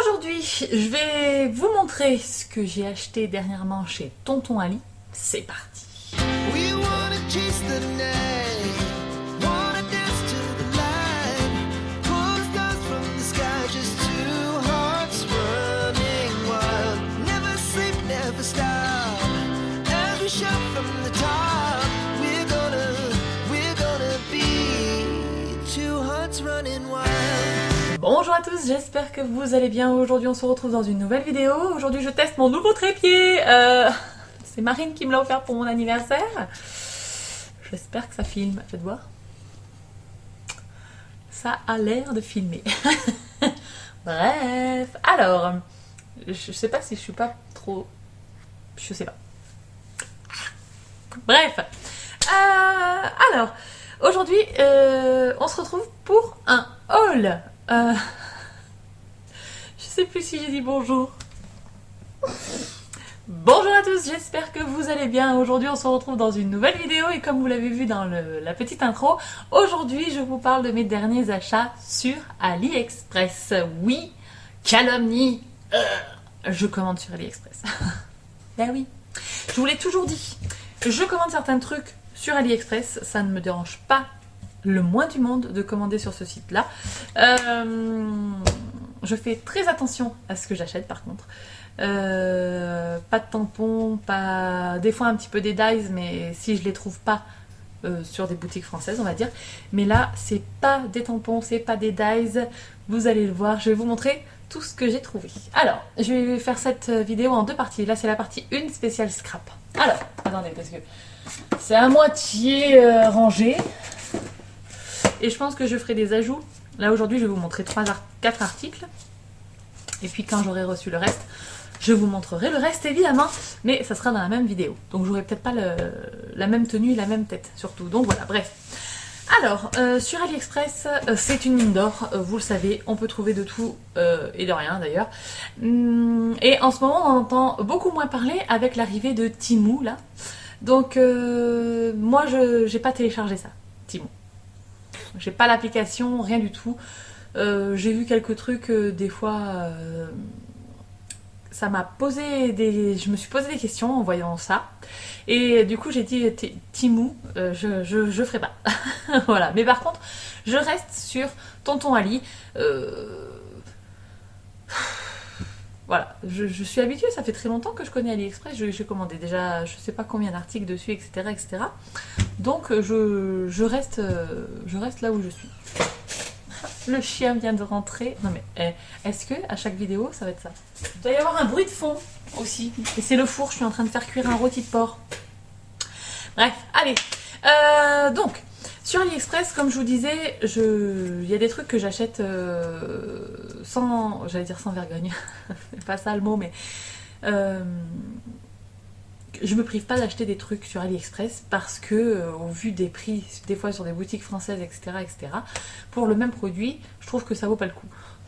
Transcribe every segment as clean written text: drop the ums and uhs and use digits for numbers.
Aujourd'hui, je vais vous montrer ce que j'ai acheté dernièrement chez Tonton Ali. C'est parti. We wanna chase the night, wanna dance to the light, pull stars from the sky, just two hearts running wild. Never sleep, never stop, every shot from the top. We're gonna be two hearts running wild. Bonjour à tous, j'espère que vous allez bien. Aujourd'hui, on se retrouve dans une nouvelle vidéo. Aujourd'hui, je teste mon nouveau trépied. C'est Marine qui me l'a offert pour mon anniversaire. J'espère que ça filme. Faites voir. Ça a l'air de filmer. Bref, alors, je sais pas si je suis pas trop... Je sais pas. Bref. Alors, aujourd'hui, on se retrouve pour un haul. Je sais plus si j'ai dit bonjour. Bonjour à tous, j'espère que vous allez bien. Aujourd'hui, on se retrouve dans une nouvelle vidéo et comme vous l'avez vu dans la petite intro, aujourd'hui, je vous parle de mes derniers achats sur AliExpress. Oui, calomnie. Je commande sur AliExpress. Ben oui, je vous l'ai toujours dit. Je commande certains trucs sur AliExpress, ça ne me dérange pas le moins du monde de commander sur ce site-là. Je fais très attention à ce que j'achète par contre. Pas de tampons, pas... des fois un petit peu des dyes, mais si je les trouve pas sur des boutiques françaises, on va dire. Mais là, c'est pas des tampons, c'est pas des dyes. Vous allez le voir, je vais vous montrer tout ce que j'ai trouvé. Alors, je vais faire cette vidéo en deux parties. Là, c'est la partie 1 spéciale scrap. Alors, attendez, parce que c'est à moitié rangé. Et je pense que je ferai des ajouts. Là, aujourd'hui, je vais vous montrer 4 articles. Et puis, quand j'aurai reçu le reste, je vous montrerai le reste, évidemment. Mais ça sera dans la même vidéo. Donc, j'aurai peut-être pas la même tenue, la même tête, surtout. Donc, voilà, bref. Alors, sur AliExpress, c'est une mine d'or. Vous le savez, on peut trouver de tout et de rien, d'ailleurs. Et en ce moment, on entend beaucoup moins parler avec l'arrivée de Temu, là. Donc, moi, je n'ai pas téléchargé ça, Temu. J'ai pas l'application, rien du tout. J'ai vu quelques trucs, des fois, ça m'a posé je me suis posé des questions en voyant ça. Et du coup, j'ai dit Temu, je ferai pas. Voilà. Mais par contre, je reste sur Tonton Ali. Voilà, je suis habituée, ça fait très longtemps que je connais AliExpress, j'ai commandé déjà je sais pas combien d'articles dessus, etc. etc. Donc je reste là où je suis. Le chien vient de rentrer. Non mais, est-ce que à chaque vidéo, ça va être ça? Il doit y avoir un bruit de fond aussi. Et c'est le four, je suis en train de faire cuire un rôti de porc. Bref, allez. Donc, sur AliExpress, comme je vous disais, il y a des trucs que j'achète j'allais dire sans vergogne, c'est pas ça le mot, mais je me prive pas d'acheter des trucs sur AliExpress parce que, au vu des prix, des fois sur des boutiques françaises, etc., etc., pour le même produit, je trouve que ça vaut pas le coup.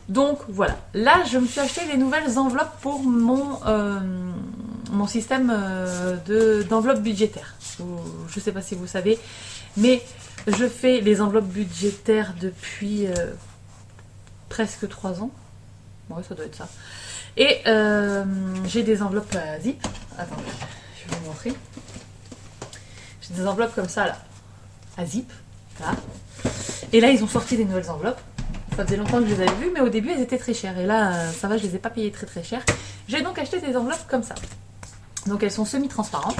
Donc voilà, là je me suis acheté des nouvelles enveloppes pour mon système d'enveloppe budgétaire. Je sais pas si vous savez, mais je fais les enveloppes budgétaires depuis presque 3 ans. Ouais, ça doit être ça. Et j'ai des enveloppes à zip. Attendez, je vais vous montrer. J'ai des enveloppes comme ça, là, à zip. Là. Et là, ils ont sorti des nouvelles enveloppes. Ça faisait longtemps que je les avais vues, mais au début, elles étaient très chères. Et là, ça va, je les ai pas payées très très cher. J'ai donc acheté des enveloppes comme ça. Donc, elles sont semi-transparentes.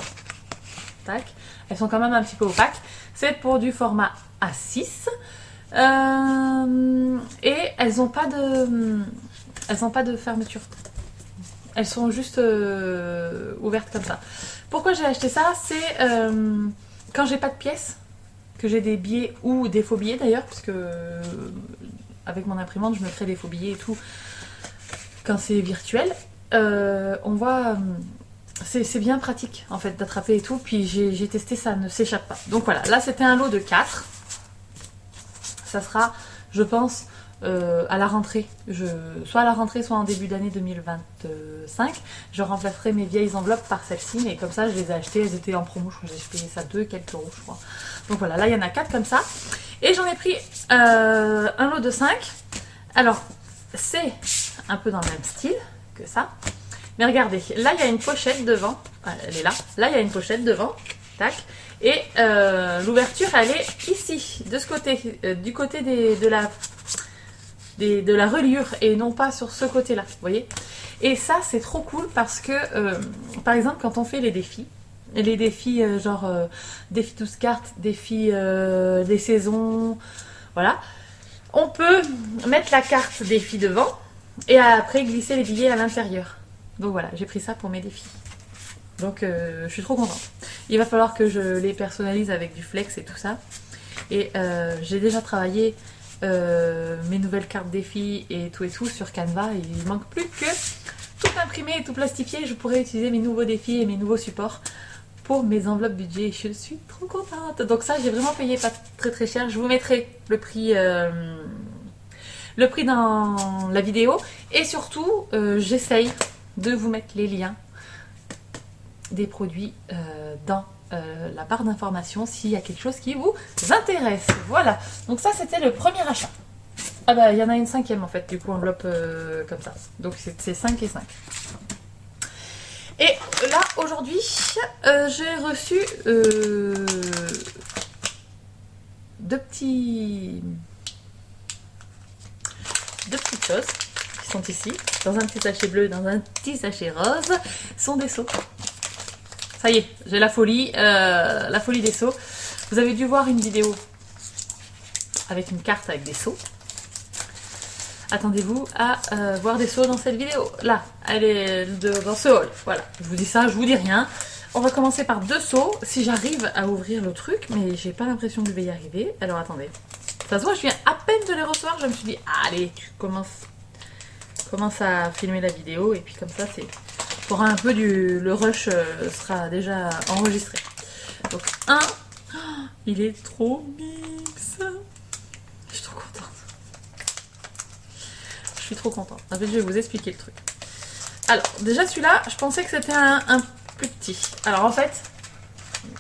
Tac. Elles sont quand même un petit peu opaques. C'est pour du format A6. Et elles n'ont pas de fermeture. Elles sont juste ouvertes comme ça. Pourquoi j'ai acheté ça? C'est quand j'ai pas de pièces, que j'ai des billets ou des faux billets d'ailleurs, puisque avec mon imprimante, je me crée des faux billets et tout quand c'est virtuel. On voit... c'est bien pratique en fait d'attraper et tout, puis j'ai testé, ça ne s'échappe pas. Donc voilà, là c'était un lot de 4. Ça sera, je pense, à la rentrée, soit à la rentrée, soit en début d'année 2025, je remplacerai mes vieilles enveloppes par celles-ci, mais comme ça je les ai achetées, elles étaient en promo, je crois que j'ai payé ça quelques euros je crois. Donc voilà, là il y en a 4 comme ça, et j'en ai pris un lot de 5. Alors, c'est un peu dans le même style que ça. Mais regardez, là il y a une pochette devant, elle est là, là il y a une pochette devant, tac, et l'ouverture elle est ici, de ce côté, du côté de la reliure et non pas sur ce côté là, vous voyez. Et ça c'est trop cool parce que, par exemple quand on fait les défis genre défis 12 cartes, défis des saisons, voilà, on peut mettre la carte défi devant et après glisser les billets à l'intérieur. Donc voilà, j'ai pris ça pour mes défis. Donc je suis trop contente. Il va falloir que je les personnalise avec du flex et tout ça. Et j'ai déjà travaillé mes nouvelles cartes défis et tout sur Canva. Et il manque plus que tout imprimer et tout plastifier. Je pourrais utiliser mes nouveaux défis et mes nouveaux supports pour mes enveloppes budget. Je suis trop contente. Donc ça, j'ai vraiment payé pas très cher. Je vous mettrai le prix dans la vidéo. Et surtout, j'essaye de vous mettre les liens des produits dans la barre d'information s'il y a quelque chose qui vous intéresse. Voilà, donc ça c'était le premier achat. Ah bah il y en a une cinquième en fait, du coup enveloppe comme ça. Donc c'est 5 et 5. Et là aujourd'hui j'ai reçu deux petites choses qui sont ici, dans un petit sachet bleu, dans un petit sachet rose, sont des seaux. Ça y est, j'ai la folie des seaux. Vous avez dû voir une vidéo avec une carte avec des seaux. Attendez-vous à voir des seaux dans cette vidéo. Là, elle est dans ce haul. Voilà, je vous dis ça, je vous dis rien. On va commencer par 2 seaux, si j'arrive à ouvrir le truc, mais j'ai pas l'impression que je vais y arriver. Alors attendez. Ça se voit, je viens à peine de les recevoir, je me suis dit, allez, tu commences à filmer la vidéo, et puis comme ça, c'est... Pour un peu le rush sera déjà enregistré. Donc il est trop mix. Je suis trop contente. Je suis trop contente. En fait, je vais vous expliquer le truc. Alors, déjà celui-là, je pensais que c'était un plus petit. Alors en fait,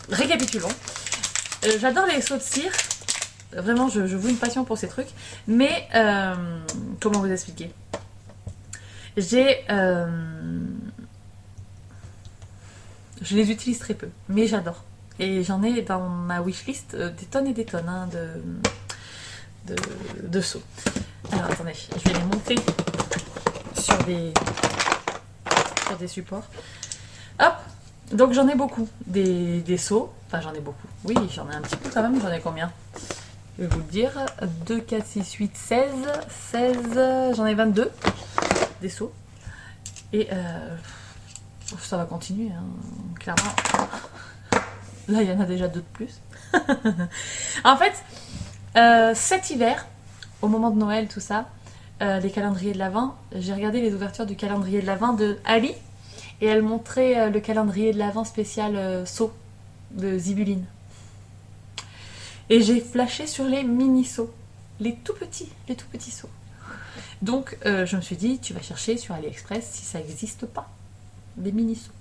récapitulons. J'adore les seaux de cire. Vraiment, je voue une passion pour ces trucs. Mais, comment vous expliquer? Je les utilise très peu, mais j'adore. Et j'en ai dans ma wishlist des tonnes et des tonnes hein, de seaux. Alors attendez, je vais les monter sur des supports. Hop, donc j'en ai beaucoup, des seaux. Enfin j'en ai beaucoup, oui j'en ai un petit peu quand même, j'en ai combien? Je vais vous le dire, 2, 4, 6, 8, 16, j'en ai 22 des seaux. Et ça va continuer, hein, clairement. Là, il y en a déjà 2 de plus. En fait, cet hiver, au moment de Noël, tout ça, les calendriers de l'Avent, j'ai regardé les ouvertures du calendrier de l'Avent de Ali, et elle montrait le calendrier de l'Avent spécial seaux de Zibuline. Et j'ai flashé sur les mini-seaux, les tout petits seaux. Donc, je me suis dit, tu vas chercher sur AliExpress si ça n'existe pas. Des mini-seaux.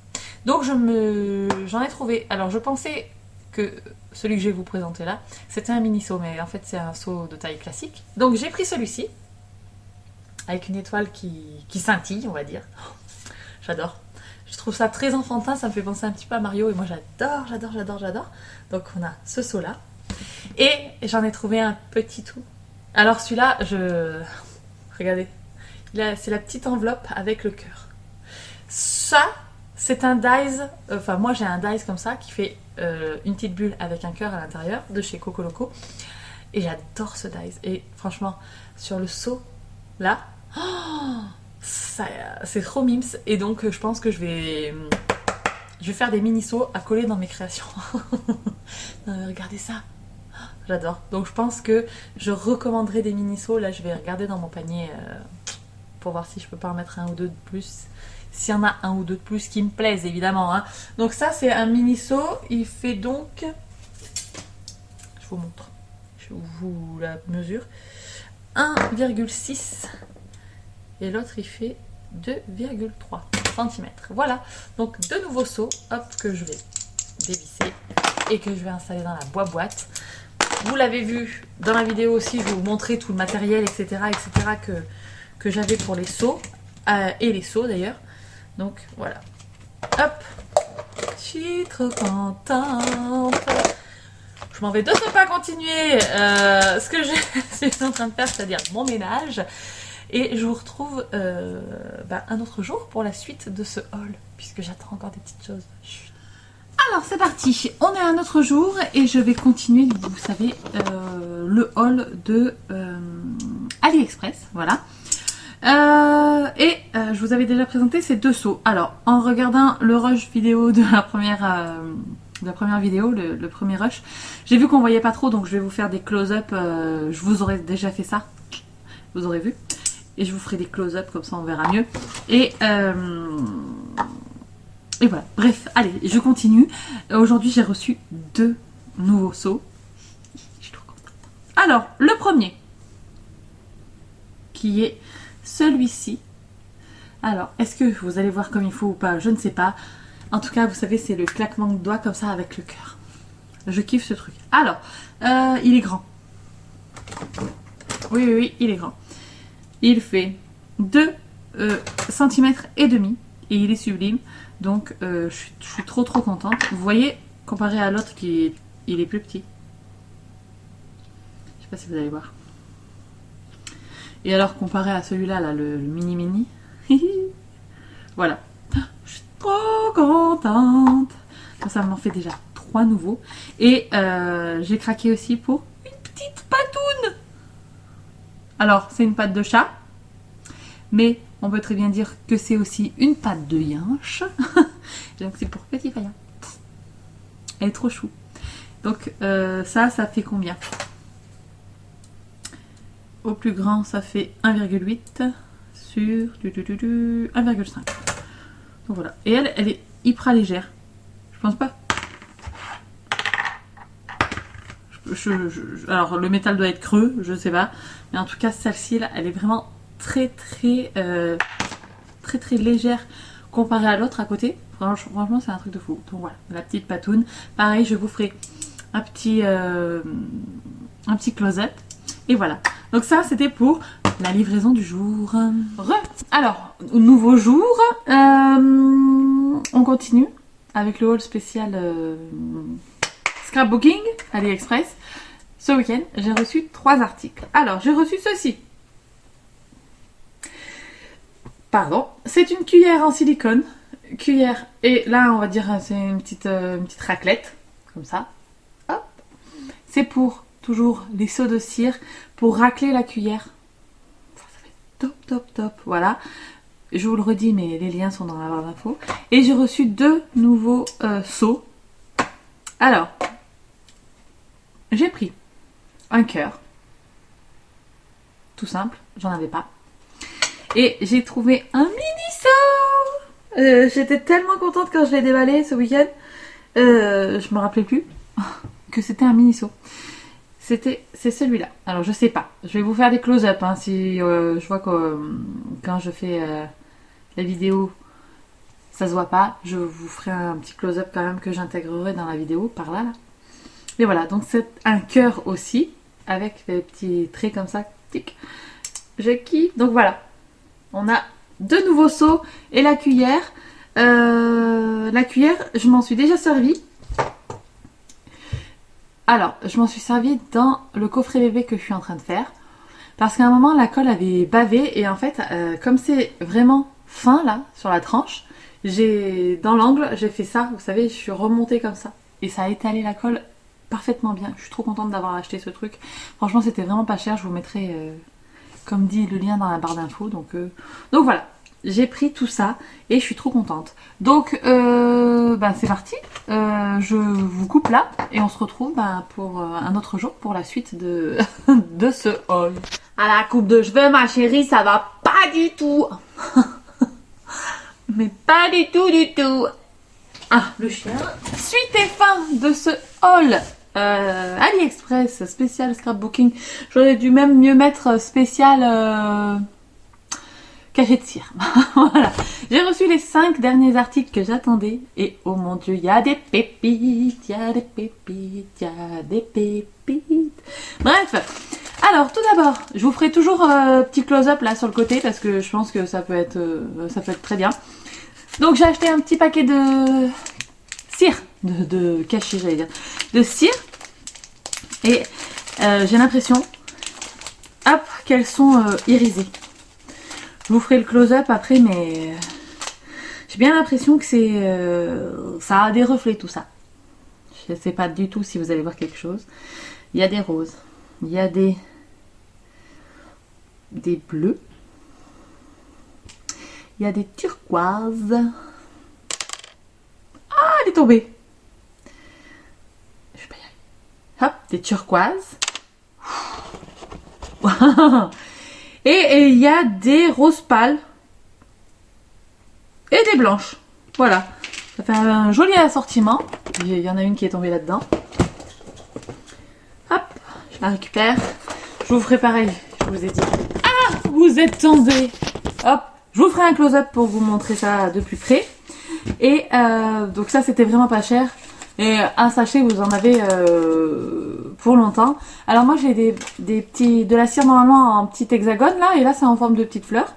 Donc j'en ai trouvé. Alors je pensais que celui que je vais vous présenter là, c'était un mini-seau, mais en fait c'est un seau de taille classique. Donc j'ai pris celui-ci, avec une étoile qui scintille, on va dire. Oh, j'adore. Je trouve ça très enfantin, ça me fait penser un petit peu à Mario, et moi j'adore. Donc on a ce seau là. Et j'en ai trouvé un petit tout. Alors celui-là, regardez, c'est la petite enveloppe avec le cœur. Ça, c'est un dies, enfin moi j'ai un dies comme ça qui fait une petite bulle avec un cœur à l'intérieur de chez Coco Loco. Et j'adore ce dies. Et franchement, sur le seau, là, oh, c'est trop mimes. Et donc je pense que je vais faire des mini-seaux à coller dans mes créations. Non, mais regardez ça. J'adore. Donc je pense que je recommanderai des mini-seaux. Là, je vais regarder dans mon panier pour voir si je peux pas en mettre 1 ou 2 de plus. S'il y en a 1 ou 2 de plus qui me plaisent, évidemment. Hein. Donc ça, c'est un mini-seau. Il fait donc... Je vous montre. Je vous la mesure. 1,6. Et l'autre, il fait 2,3 cm. Voilà. Donc, 2 nouveaux seaux. Hop, que je vais dévisser. Et que je vais installer dans la boîte. Vous l'avez vu dans la vidéo aussi. Je vais vous montrer tout le matériel, etc. que j'avais pour les seaux. et les seaux d'ailleurs. Donc voilà. Hop. Je suis trop contente. Je m'en vais de ce pas continuer ce que je suis en train de faire, c'est-à-dire mon ménage. Et je vous retrouve un autre jour pour la suite de ce haul, puisque j'attends encore des petites choses. Chut. Alors c'est parti, on est à un autre jour et je vais continuer, vous savez, le haul de AliExpress, voilà. Je vous avais déjà présenté ces deux seaux. Alors, en regardant le rush vidéo de la première vidéo, le premier rush, j'ai vu qu'on voyait pas trop, donc je vais vous faire des close-up. Je vous aurais déjà fait ça, vous aurez vu. Et je vous ferai des close-up, comme ça on verra mieux. Et voilà, bref, allez, je continue. Aujourd'hui, j'ai reçu 2 nouveaux seaux. Je suis trop contente. Alors, le premier, qui est celui-ci. Alors, est-ce que vous allez voir comme il faut ou pas? Je ne sais pas. En tout cas, vous savez, c'est le claquement de doigts comme ça avec le cœur. Je kiffe ce truc. Alors, il est grand. Oui, il est grand. Il fait 2 cm et demi et il est sublime. Donc, je suis trop contente. Vous voyez, comparé à l'autre il est plus petit. Je sais pas si vous allez voir. Et alors, comparé à celui-là, là, le mini, voilà. Je suis trop contente. Ça m'en fait déjà 3 nouveaux. Et j'ai craqué aussi pour une petite patoune. Alors, c'est une patte de chat. Mais on peut très bien dire que c'est aussi une patte de yinche. Donc, c'est pour petit Faya. Elle est trop chou. Donc, ça fait combien? Au plus grand, ça fait 1,8 sur 1,5. Donc voilà. Et elle est hyper légère. Je pense pas. Alors, le métal doit être creux, je sais pas. Mais en tout cas, celle-ci, là, elle est vraiment très légère comparée à l'autre à côté. Franchement, c'est un truc de fou. Donc voilà, la petite patoune. Pareil, je vous ferai un petit close-up. Et voilà. Donc ça, c'était pour la livraison du jour. Alors, nouveau jour. On continue avec le haul spécial scrapbooking AliExpress. Ce week-end, j'ai reçu 3 articles. Alors, j'ai reçu ceci. Pardon. C'est une cuillère en silicone. Cuillère. Et là, on va dire, c'est une petite raclette. Comme ça. Hop. C'est pour toujours les seaux de cire pour racler la cuillère. Ça fait top. Voilà. Je vous le redis, mais les liens sont dans la barre d'infos. Et j'ai reçu 2 nouveaux seaux. Alors, j'ai pris un cœur. Tout simple, j'en avais pas. Et j'ai trouvé un mini seau. J'étais tellement contente quand je l'ai déballé ce week-end. Je me rappelais plus que c'était un mini seau. C'est celui-là. Alors je sais pas. Je vais vous faire des close-up hein, si je vois que quand je fais la vidéo, ça se voit pas. Je vous ferai un petit close-up quand même que j'intégrerai dans la vidéo par là. Et voilà. Donc c'est un cœur aussi avec des petits traits comme ça. Tic. Je kiffe. Donc voilà. On a 2 nouveaux seaux et la cuillère. La cuillère, je m'en suis déjà servie. Alors, je m'en suis servie dans le coffret bébé que je suis en train de faire. Parce qu'à un moment, la colle avait bavé. Et en fait, comme c'est vraiment fin là, sur la tranche, dans l'angle, j'ai fait ça. Vous savez, je suis remontée comme ça. Et ça a étalé la colle parfaitement bien. Je suis trop contente d'avoir acheté ce truc. Franchement, c'était vraiment pas cher. Je vous mettrai, comme dit, le lien dans la barre d'infos. Donc voilà. J'ai pris tout ça et je suis trop contente. Donc c'est parti. Je vous coupe là et on se retrouve pour un autre jour pour la suite de ce haul. À la coupe de cheveux, ma chérie, ça va pas du tout. Mais pas du tout. Ah, le chien. Suite et fin de ce haul AliExpress spécial scrapbooking. J'aurais dû même mieux mettre spécial... cachet de cire. Voilà. J'ai reçu les 5 derniers articles que j'attendais. Et oh mon dieu, il y a des pépites. Bref. Alors, tout d'abord, je vous ferai toujours petit close-up là sur le côté parce que je pense que ça peut être très bien. Donc, j'ai acheté un petit paquet de cire, de cachis, j'allais dire, de cire. Et j'ai l'impression, hop, qu'elles sont irisées. Je vous ferai le close-up après, mais j'ai bien l'impression que ça a des reflets tout ça. Je ne sais pas du tout si vous allez voir quelque chose. Il y a des roses, il y a des bleus, il y a des turquoises. Ah, elle est tombée. Je vais pas y arriver. Hop, des turquoises. Et il y a des roses pâles et des blanches. Voilà, ça fait un joli assortiment. Il y en a une qui est tombée là-dedans. Hop, je la récupère. Je vous ferai pareil, je vous ai dit. Ah, vous êtes tombés. Hop, je vous ferai un close-up pour vous montrer ça de plus près. Et donc ça, c'était vraiment pas cher. Et un sachet, vous en avez pour longtemps. Alors moi, j'ai de la cire normalement en petit hexagone là. Et là, c'est en forme de petites fleurs.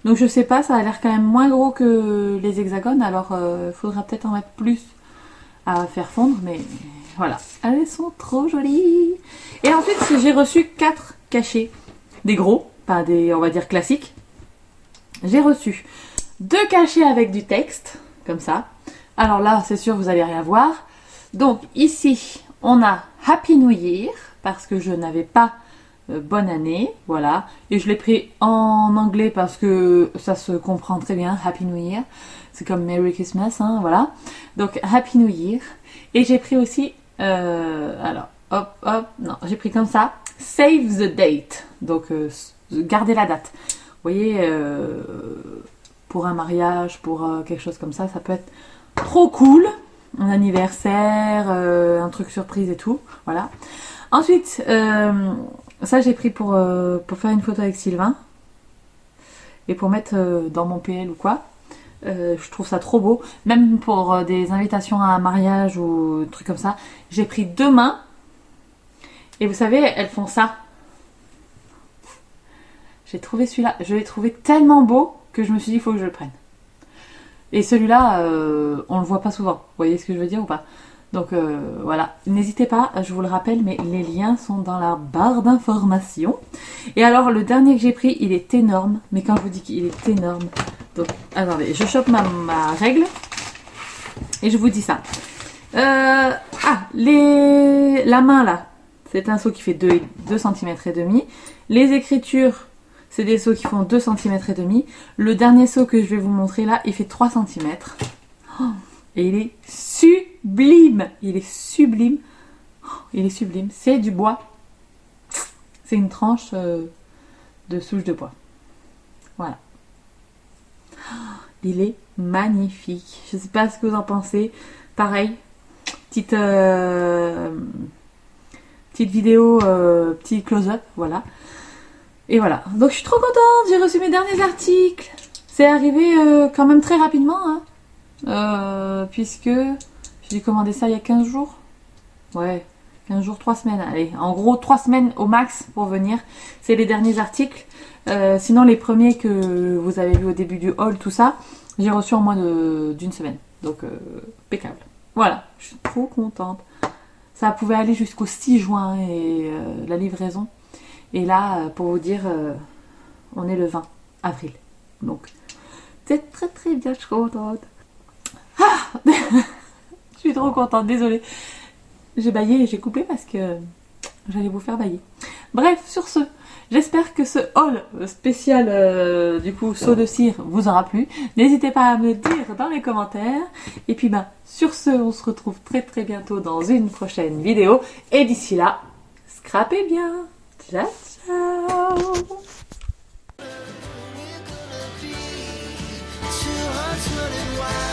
Donc je sais pas, ça a l'air quand même moins gros que les hexagones. Alors il faudra peut-être en mettre plus à faire fondre. Mais voilà, elles sont trop jolies. Et ensuite, j'ai reçu 4 cachets. Des gros, pas des, on va dire, classiques. J'ai reçu 2 cachets avec du texte, comme ça. Alors là, c'est sûr, vous allez rien voir. Donc ici, on a Happy New Year, parce que je n'avais pas bonne année, voilà. Et je l'ai pris en anglais parce que ça se comprend très bien, Happy New Year. C'est comme Merry Christmas, hein, voilà. Donc Happy New Year. Et j'ai pris aussi, alors, hop, hop, non, j'ai pris comme ça, Save the Date. Donc, gardez la date. Vous voyez, pour un mariage, pour quelque chose comme ça peut être trop cool. Un anniversaire, un truc surprise et tout, voilà. Ensuite, ça j'ai pris pour faire une photo avec Sylvain. Et pour mettre dans mon PL ou quoi. Je trouve ça trop beau. Même pour des invitations à un mariage ou trucs comme ça. J'ai pris 2 mains. Et vous savez, elles font ça. J'ai trouvé celui-là. Je l'ai trouvé tellement beau que je me suis dit, il faut que je le prenne. Et celui-là, on le voit pas souvent. Vous voyez ce que je veux dire ou pas? Donc voilà, n'hésitez pas, je vous le rappelle, mais les liens sont dans la barre d'informations. Et alors, le dernier que j'ai pris, il est énorme. Mais quand je vous dis qu'il est énorme... Donc, attendez, je chope ma règle. Et je vous dis ça. La main, là, c'est un seau qui fait 2 cm et demi. Les écritures... C'est des seaux qui font 2 cm et demi. Le dernier seau que je vais vous montrer là, il fait 3 cm. Oh, et il est sublime. Il est sublime. Oh, il est sublime. C'est du bois. C'est une tranche de souche de bois. Voilà. Oh, il est magnifique. Je ne sais pas ce que vous en pensez. Pareil. Petite vidéo, petit close-up. Voilà. Et voilà, donc je suis trop contente, j'ai reçu mes derniers articles. C'est arrivé quand même très rapidement, hein, puisque j'ai commandé ça il y a 15 jours. Ouais, 15 jours, 3 semaines. Allez, en gros 3 semaines au max pour venir. C'est les derniers articles. Sinon les premiers que vous avez vus au début du haul, tout ça, j'ai reçu en moins d'une semaine. Donc impeccable. Voilà, je suis trop contente. Ça pouvait aller jusqu'au 6 juin et la livraison. Et là, pour vous dire, on est le 20 avril. Donc, c'est très très bien, je suis contente. Ah je suis trop contente, désolée. J'ai baillé et j'ai coupé parce que j'allais vous faire bailler. Bref, sur ce, j'espère que ce haul spécial, du coup, seau de cire vous aura plu. N'hésitez pas à me dire dans les commentaires. Et puis, sur ce, on se retrouve très très bientôt dans une prochaine vidéo. Et d'ici là, scrapez bien. Ciao, ciao. Two hearts running wild.